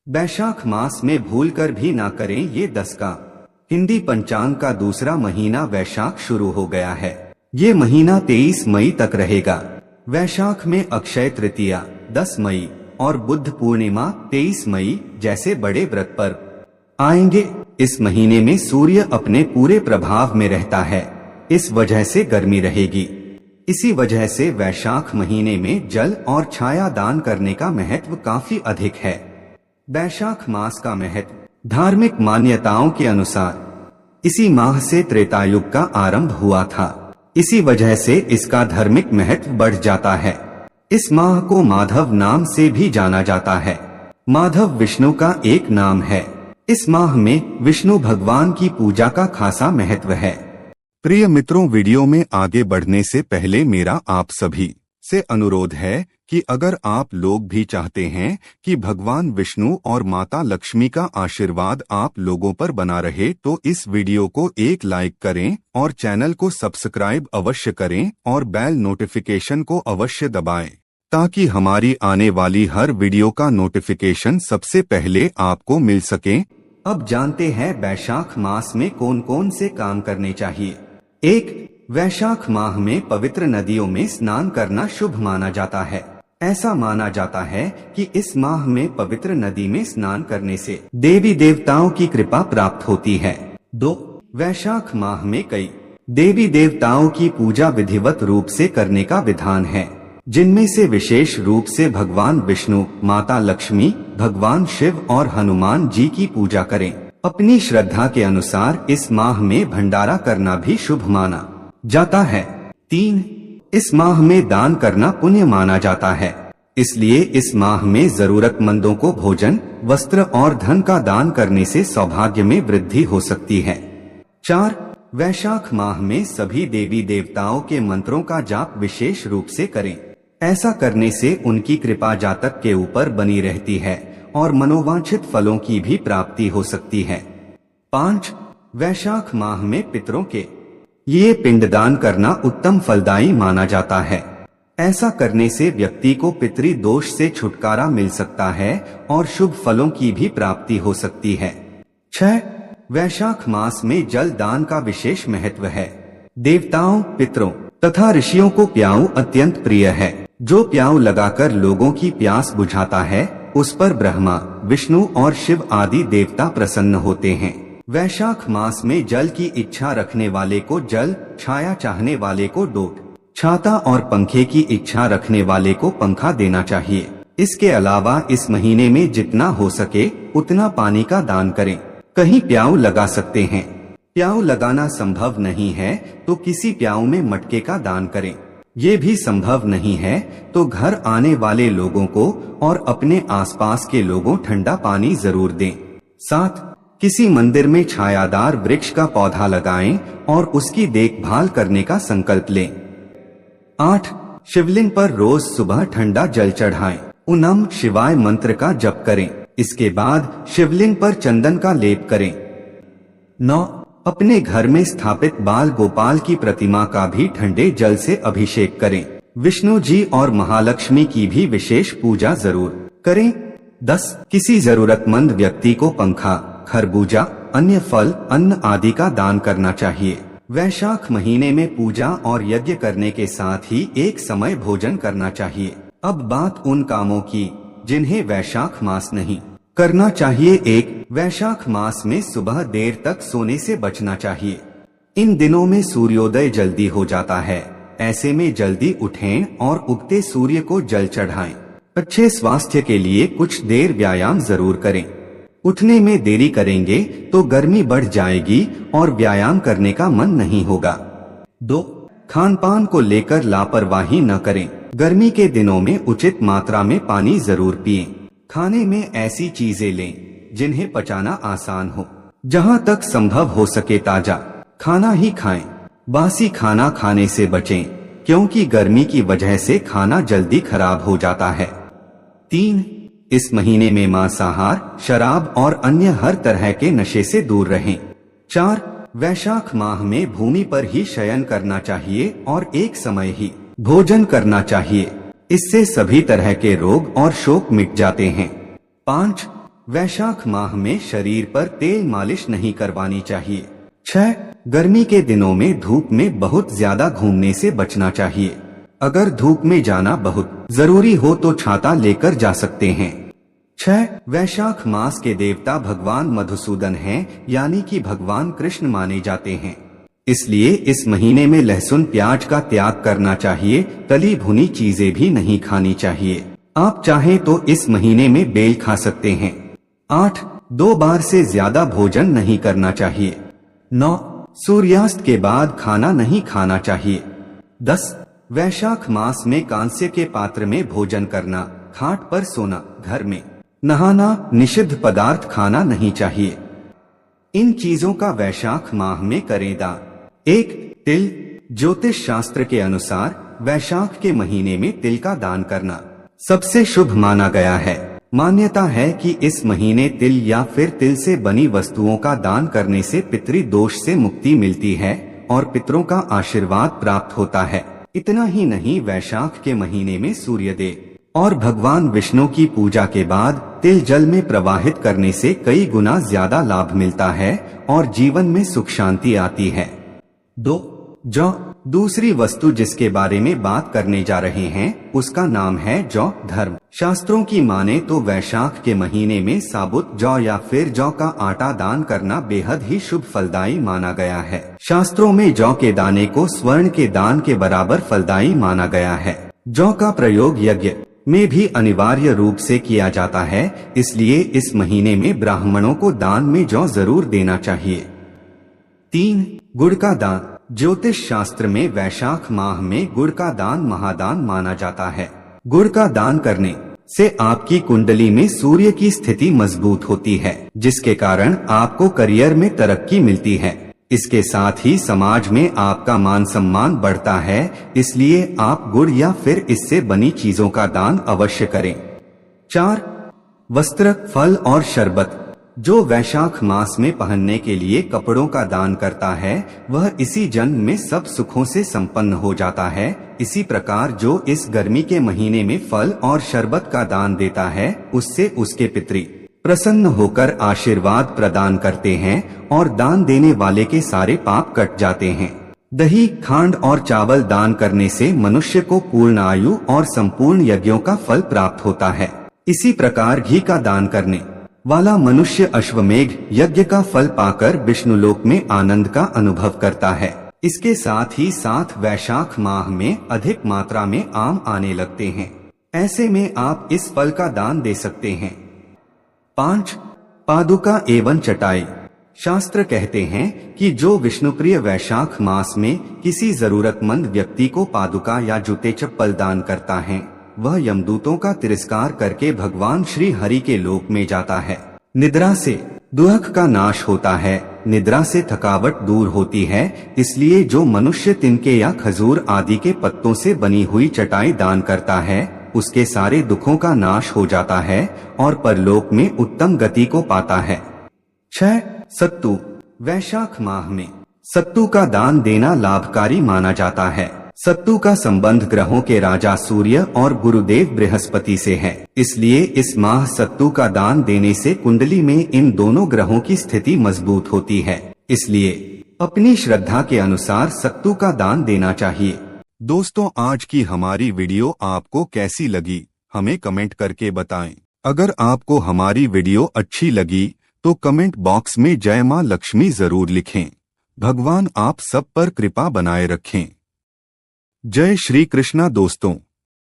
वैशाख मास में भूलकर भी ना करें ये 10 का। हिंदी पंचांग का दूसरा महीना वैशाख शुरू हो गया है। ये महीना 23 मई तक रहेगा। वैशाख में अक्षय तृतीया 10 मई और बुद्ध पूर्णिमा 23 मई जैसे बड़े व्रत पर्व आएंगे। इस महीने में सूर्य अपने पूरे प्रभाव में रहता है, इस वजह से गर्मी रहेगी। इसी वजह से वैशाख महीने में जल और छाया दान करने का महत्व काफी अधिक है। वैशाख मास का महत्व धार्मिक मान्यताओं के अनुसार इसी माह से त्रेतायुग का आरंभ हुआ था। इसी वजह से इसका धार्मिक महत्व बढ़ जाता है। इस माह को माधव नाम से भी जाना जाता है। माधव विष्णु का एक नाम है। इस माह में विष्णु भगवान की पूजा का खासा महत्व है। प्रिय मित्रों, वीडियो में आगे बढ़ने से पहले मेरा आप सभी से अनुरोध है कि अगर आप लोग भी चाहते हैं कि भगवान विष्णु और माता लक्ष्मी का आशीर्वाद आप लोगों पर बना रहे, तो इस वीडियो को एक लाइक करें और चैनल को सब्सक्राइब अवश्य करें और बेल नोटिफिकेशन को अवश्य दबाएं, ताकि हमारी आने वाली हर वीडियो का नोटिफिकेशन सबसे पहले आपको मिल सके। अब जानते हैं वैशाख मास में कौन कौन से काम करने चाहिए। 1. वैशाख माह में पवित्र नदियों में स्नान करना शुभ माना जाता है। ऐसा माना जाता है कि इस माह में पवित्र नदी में स्नान करने से देवी देवताओं की कृपा प्राप्त होती है। 2. वैशाख माह में कई देवी देवताओं की पूजा विधिवत रूप से करने का विधान है, जिनमें से विशेष रूप से भगवान विष्णु, माता लक्ष्मी, भगवान शिव और हनुमान जी की पूजा करें। अपनी श्रद्धा के अनुसार इस माह में भंडारा करना भी शुभ माना जाता है। 3. इस माह में दान करना पुण्य माना जाता है, इसलिए इस माह में जरूरतमंदों को भोजन, वस्त्र और धन का दान करने से सौभाग्य में वृद्धि हो सकती है। 4. वैशाख माह में सभी देवी देवताओं के मंत्रों का जाप विशेष रूप से करें। ऐसा करने से उनकी कृपा जातक के ऊपर बनी रहती है और मनोवांछित फलों की भी प्राप्ति हो सकती है। 5. वैशाख माह में पितरों के ये पिंडदान करना उत्तम फलदायी माना जाता है। ऐसा करने से व्यक्ति को पितरी दोष से छुटकारा मिल सकता है और शुभ फलों की भी प्राप्ति हो सकती है। 6. वैशाख मास में जल दान का विशेष महत्व है। देवताओं, पितरों तथा ऋषियों को प्याऊ अत्यंत प्रिय है। जो प्याऊ लगाकर लोगों की प्यास बुझाता है, उस पर ब्रह्मा, विष्णु और शिव आदि देवता प्रसन्न होते हैं। वैशाख मास में जल की इच्छा रखने वाले को जल, छाया चाहने वाले को डोट, छाता और पंखे की इच्छा रखने वाले को पंखा देना चाहिए। इसके अलावा इस महीने में जितना हो सके उतना पानी का दान करें। कहीं प्याऊ लगा सकते हैं। प्याऊ लगाना संभव नहीं है तो किसी प्याऊ में मटके का दान करें। ये भी संभव नहीं है तो घर आने वाले लोगों को और अपने आसपास के लोगों ठंडा पानी जरूर दें। 7. किसी मंदिर में छायादार वृक्ष का पौधा लगाएं और उसकी देखभाल करने का संकल्प लें। 8. शिवलिंग पर रोज सुबह ठंडा जल चढ़ाएं। ओम नमः शिवाय मंत्र का जप करें। इसके बाद शिवलिंग पर चंदन का लेप करें। 9. अपने घर में स्थापित बाल गोपाल की प्रतिमा का भी ठंडे जल से अभिषेक करें। विष्णु जी और महालक्ष्मी की भी विशेष पूजा जरूर करें। 10. किसी जरूरतमंद व्यक्ति को पंखा, खरबूजा, अन्य फल, अन्न आदि का दान करना चाहिए। वैशाख महीने में पूजा और यज्ञ करने के साथ ही एक समय भोजन करना चाहिए। अब बात उन कामों की जिन्हें वैशाख मास नहीं करना चाहिए। 1. वैशाख मास में सुबह देर तक सोने से बचना चाहिए। इन दिनों में सूर्योदय जल्दी हो जाता है, ऐसे में जल्दी उठें और उगते सूर्य को जल चढ़ाएं। अच्छे स्वास्थ्य के लिए कुछ देर व्यायाम जरूर करें। उठने में देरी करेंगे तो गर्मी बढ़ जाएगी और व्यायाम करने का मन नहीं होगा। 2. खान पान को लेकर लापरवाही न करें। गर्मी के दिनों में उचित मात्रा में पानी जरूर पिएं। खाने में ऐसी चीजें लें जिन्हें पचाना आसान हो। जहां तक संभव हो सके ताजा खाना ही खाएं। बासी खाना खाने से बचें, क्योंकि गर्मी की वजह से खाना जल्दी खराब हो जाता है। 3. इस महीने में मांसाहार, शराब और अन्य हर तरह के नशे से दूर रहें। 4. वैशाख माह में भूमि पर ही शयन करना चाहिए और एक समय ही भोजन करना चाहिए। इससे सभी तरह के रोग और शोक मिट जाते हैं। 5. वैशाख माह में शरीर पर तेल मालिश नहीं करवानी चाहिए। 6. गर्मी के दिनों में धूप में बहुत ज्यादा घूमने से बचना चाहिए। अगर धूप में जाना बहुत जरूरी हो तो छाता लेकर जा सकते हैं। 6. वैशाख मास के देवता भगवान मधुसूदन हैं, यानी कि भगवान कृष्ण माने जाते हैं। इसलिए इस महीने में लहसुन प्याज का त्याग करना चाहिए। तली भुनी चीजें भी नहीं खानी चाहिए। आप चाहें तो इस महीने में बेल खा सकते हैं। 8. 2 बार से ज्यादा भोजन नहीं करना चाहिए। 9. सूर्यास्त के बाद खाना नहीं खाना चाहिए। 10. वैशाख मास में कांस्य के पात्र में भोजन करना, खाट पर सोना, घर में नहाना, निषिद्ध पदार्थ खाना नहीं चाहिए। इन चीजों का वैशाख माह में करें दान। 1. तिल। ज्योतिष शास्त्र के अनुसार वैशाख के महीने में तिल का दान करना सबसे शुभ माना गया है। मान्यता है कि इस महीने तिल या फिर तिल से बनी वस्तुओं का दान करने से पितृ दोष से मुक्ति मिलती है और पितरों का आशीर्वाद प्राप्त होता है। इतना ही नहीं, वैशाख के महीने में सूर्यदेव और भगवान विष्णु की पूजा के बाद तिल जल में प्रवाहित करने से कई गुना ज्यादा लाभ मिलता है और जीवन में सुख शांति आती है। 2. जौ। दूसरी वस्तु जिसके बारे में बात करने जा रहे हैं उसका नाम है जौ। धर्म शास्त्रों की माने तो वैशाख के महीने में साबुत जौ या फिर जौ का आटा दान करना बेहद ही शुभ फलदायी माना गया है। शास्त्रों में जौ के दाने को स्वर्ण के दान के बराबर फलदायी माना गया है। जौ का प्रयोग यज्ञ में भी अनिवार्य रूप से किया जाता है, इसलिए इस महीने में ब्राह्मणों को दान में जौ जरूर देना चाहिए। 3. गुड़ का दान। ज्योतिष शास्त्र में वैशाख माह में गुड़ का दान महादान माना जाता है। गुड़ का दान करने से आपकी कुंडली में सूर्य की स्थिति मजबूत होती है, जिसके कारण आपको करियर में तरक्की मिलती है। इसके साथ ही समाज में आपका मान सम्मान बढ़ता है, इसलिए आप गुड़ या फिर इससे बनी चीजों का दान अवश्य करें। 4. वस्त्र, फल और शरबत। जो वैशाख मास में पहनने के लिए कपड़ों का दान करता है वह इसी जन्म में सब सुखों से संपन्न हो जाता है। इसी प्रकार जो इस गर्मी के महीने में फल और शरबत का दान देता है उससे उसके पितृ प्रसन्न होकर आशीर्वाद प्रदान करते हैं और दान देने वाले के सारे पाप कट जाते हैं। दही, खांड और चावल दान करने से मनुष्य को पूर्ण आयु और संपूर्ण यज्ञों का फल प्राप्त होता है। इसी प्रकार घी का दान करने वाला मनुष्य अश्वमेघ यज्ञ का फल पाकर विष्णुलोक में आनंद का अनुभव करता है। इसके साथ ही साथ वैशाख माह में अधिक मात्रा में आम आने लगते हैं, ऐसे में आप इस फल का दान दे सकते हैं। 5. पादुका एवं चटाई। शास्त्र कहते हैं कि जो विष्णुप्रिय वैशाख मास में किसी जरूरतमंद व्यक्ति को पादुका या जूते चप्पल दान करता है वह यमदूतों का तिरस्कार करके भगवान श्री हरि के लोक में जाता है। निद्रा से दुख का नाश होता है, निद्रा से थकावट दूर होती है, इसलिए जो मनुष्य तिनके या खजूर आदि के पत्तों से बनी हुई चटाई दान करता है उसके सारे दुखों का नाश हो जाता है और परलोक में उत्तम गति को पाता है। 6. सत्तू। वैशाख माह में सत्तू का दान देना लाभकारी माना जाता है। सत्तू का संबंध ग्रहों के राजा सूर्य और गुरुदेव बृहस्पति से है, इसलिए इस माह सत्तू का दान देने से कुंडली में इन दोनों ग्रहों की स्थिति मजबूत होती है, इसलिए अपनी श्रद्धा के अनुसार सत्तू का दान देना चाहिए। दोस्तों, आज की हमारी वीडियो आपको कैसी लगी हमें कमेंट करके बताएं। अगर आपको हमारी वीडियो अच्छी लगी तो कमेंट बॉक्स में जय मां लक्ष्मी जरूर लिखें। भगवान आप सब पर कृपा बनाए रखें। जय श्री कृष्णा दोस्तों।